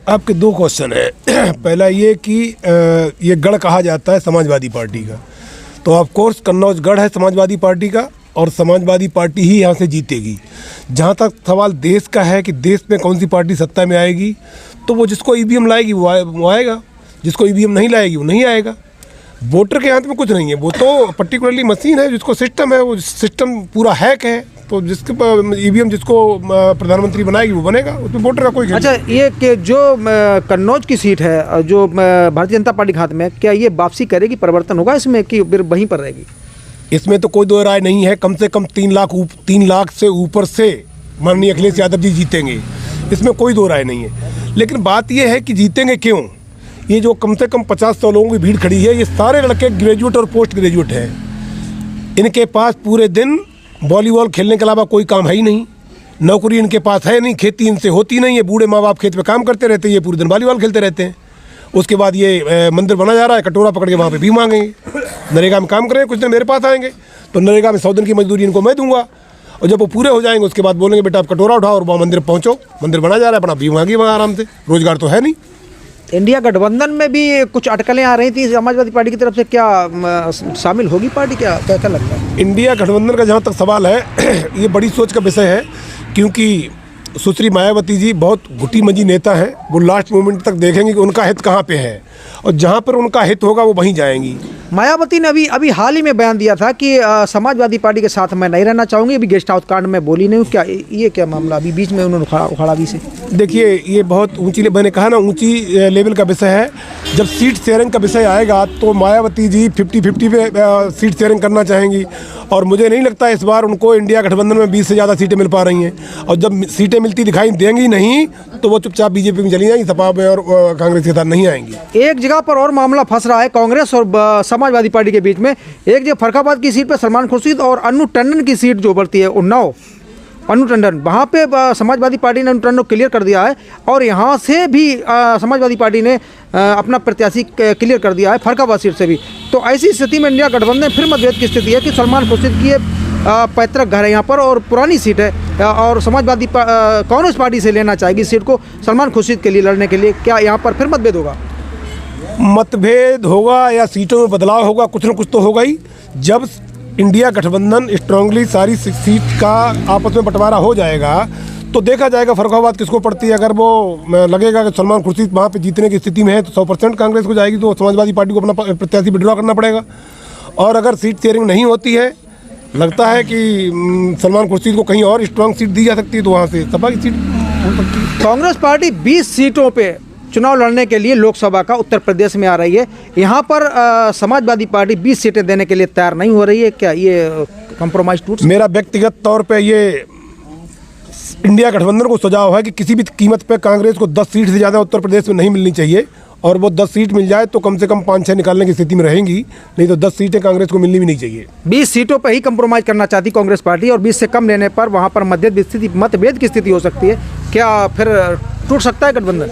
आपके दो क्वेश्चन है। पहला ये कि ये गढ़ कहा जाता है समाजवादी पार्टी का, तो ऑफ कोर्स कन्नौज गढ़ है समाजवादी पार्टी का और समाजवादी पार्टी ही यहाँ से जीतेगी। जहाँ तक सवाल देश का है कि देश में कौन सी पार्टी सत्ता में आएगी, तो वो जिसको ईवीएम लाएगी वो आएगा, जिसको ईवीएम नहीं लाएगी वो नहीं आएगा। वोटर के हाथ में कुछ नहीं है, वो तो पर्टिकुलरली मशीन है, जिसको सिस्टम है, वो सिस्टम पूरा हैक है, तो जिसके ईवीएम जिसको प्रधानमंत्री बनाएगी वो बनेगा, उसमें वोटर का कोई। अच्छा, ये कि जो कन्नौज की सीट है जो भारतीय जनता पार्टी के हाथ में, क्या ये वापसी करेगी, परिवर्तन होगा इसमें कि फिर वहीं पर रहेगी? इसमें तो कोई दो राय नहीं है। कम से कम 3 लाख से ऊपर से माननीय अखिलेश यादव जी जीतेंगे, इसमें कोई दो राय नहीं है। लेकिन बात यह है कि जीतेंगे क्यों। ये जो कम से कम 50-100 लोगों की भीड़ खड़ी है, ये सारे लड़के ग्रेजुएट और पोस्ट ग्रेजुएट हैं। इनके पास पूरे दिन वॉलीबॉल खेलने के अलावा कोई काम है ही नहीं, नौकरी इनके पास है नहीं, खेती इनसे होती नहीं है। बूढ़े माँ बाप खेत में काम करते रहते हैं, ये पूरे दिन वॉलीबॉल खेलते रहते हैं। उसके बाद ये मंदिर बना जा रहा है, कटोरा पकड़ के वहाँ पे भी मांगेंगे, नरेगा में काम करेंगे, कुछ दिन मेरे पास आएंगे, तो नरेगा में 100 दिन की मजदूरी इनको मैं दूंगा, और जब वो पूरे हो जाएंगे उसके बाद बोलेंगे बेटा आप कटोरा उठाओ और वहाँ मंदिर पहुँचो, मंदिर बना जा रहा है, अपना भी मांगिए वहाँ आराम से, रोजगार तो है नहीं। इंडिया गठबंधन में भी कुछ अटकलें आ रही थी समाजवादी पार्टी की तरफ से, क्या शामिल होगी पार्टी, क्या क्या लगता है? इंडिया गठबंधन का जहाँ तक सवाल है ये बड़ी सोच का विषय है, क्योंकि सुश्री मायावती जी बहुत घुटी मंजी नेता हैं। वो लास्ट मोमेंट तक देखेंगे कि उनका हित कहाँ पे है, और जहाँ पर उनका हित होगा वो वहीं जाएंगी। मायावती ने अभी हाल ही में बयान दिया था कि समाजवादी पार्टी के साथ मैं नहीं रहना चाहूँगी। अभी गेस्ट हाउस कांड में बोली नहीं हूँ, क्या ये क्या मामला अभी बीच में उन्होंने उखाड़ा भी से? देखिए, ये बहुत ऊंची, मैंने कहा ना, ऊंची लेवल का विषय है। जब सीट शेयरिंग का विषय आएगा तो मायावती जी 50-50 पे सीट शेयरिंग करना चाहेंगी, और मुझे नहीं लगता इस बार उनको इंडिया गठबंधन में 20 से ज़्यादा सीटें मिल पा रही हैं। और जब सीटें मिलती दिखाई देंगी नहीं तो वो चुपचाप बीजेपी में चली जाएंगी, सपा में और कांग्रेस के साथ नहीं आएंगी। एक जगह पर और मामला फंस रहा है कांग्रेस और समाजवादी पार्टी के बीच में। एक जगह फर्रुखाबाद की सीट पर सलमान खुर्शीद और अनु टंडन की सीट जो बढ़ती है उन्नाव, अनु टंडन, वहाँ पे समाजवादी पार्टी ने अनु टंडन को क्लियर कर दिया है, और यहाँ से भी समाजवादी पार्टी ने अपना प्रत्याशी क्लियर कर दिया है फर्रुखाबाद सीट से भी। तो ऐसी स्थिति में इंडिया गठबंधन फिर मतभेद की स्थिति है कि सलमान खुर्शीद की पैतृक घर है यहाँ पर और पुरानी सीट है, और समाजवादी कांग्रेस पार्टी से लेना चाहेगी सीट को सलमान खुर्शीद के लिए लड़ने के लिए। क्या यहाँ पर फिर मतभेद होगा? मतभेद होगा या सीटों में बदलाव होगा, कुछ न कुछ तो होगा ही। जब इंडिया गठबंधन स्ट्रांगली सारी सीट का आपस में बंटवारा हो जाएगा तो देखा जाएगा फर्रुखाबाद किसको पड़ती है। अगर वो लगेगा कि सलमान खुर्शीद वहाँ पे जीतने की स्थिति में है तो 100% कांग्रेस को जाएगी, तो समाजवादी पार्टी को अपना प्रत्याशी विड्रॉ करना पड़ेगा। और अगर सीट शेयरिंग नहीं होती है, लगता है कि सलमान खुर्शीद को कहीं और स्ट्रांग सीट दी जा सकती है, तो वहाँ से सपा की सीट हो सकती है। कांग्रेस पार्टी 20 सीटों पे चुनाव लड़ने के लिए लोकसभा का उत्तर प्रदेश में आ रही है। यहाँ पर समाजवादी पार्टी 20 सीटें देने के लिए तैयार नहीं हो रही है। क्या ये कंप्रोमाइज टूट? मेरा व्यक्तिगत तौर पे ये इंडिया गठबंधन को सुझाव है कि किसी भी कीमत पे कांग्रेस को 10 सीट से ज़्यादा उत्तर प्रदेश में नहीं मिलनी चाहिए, और वो 10 सीट मिल जाए तो कम से कम 5-6 निकालने की स्थिति में रहेंगी, नहीं तो 10 सीटें कांग्रेस को मिलनी भी नहीं चाहिए। 20 सीटों पर ही कंप्रोमाइज करना चाहती कांग्रेस पार्टी, और 20 से कम लेने पर वहाँ पर मतभेद की स्थिति हो सकती है। क्या फिर टूट सकता है गठबंधन?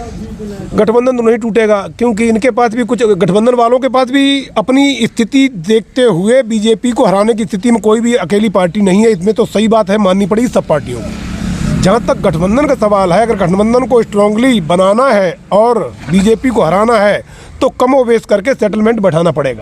गठबंधन तो नहीं टूटेगा, क्योंकि इनके पास भी कुछ, गठबंधन वालों के पास भी अपनी स्थिति देखते हुए बीजेपी को हराने की स्थिति में कोई भी अकेली पार्टी नहीं है। इसमें तो सही बात है, माननी पड़ेगी सब पार्टियों को। जहाँ तक गठबंधन का सवाल है, अगर गठबंधन को स्ट्रांगली बनाना है और बीजेपी को हराना है तो कमोबेश करके सेटलमेंट बैठाना पड़ेगा।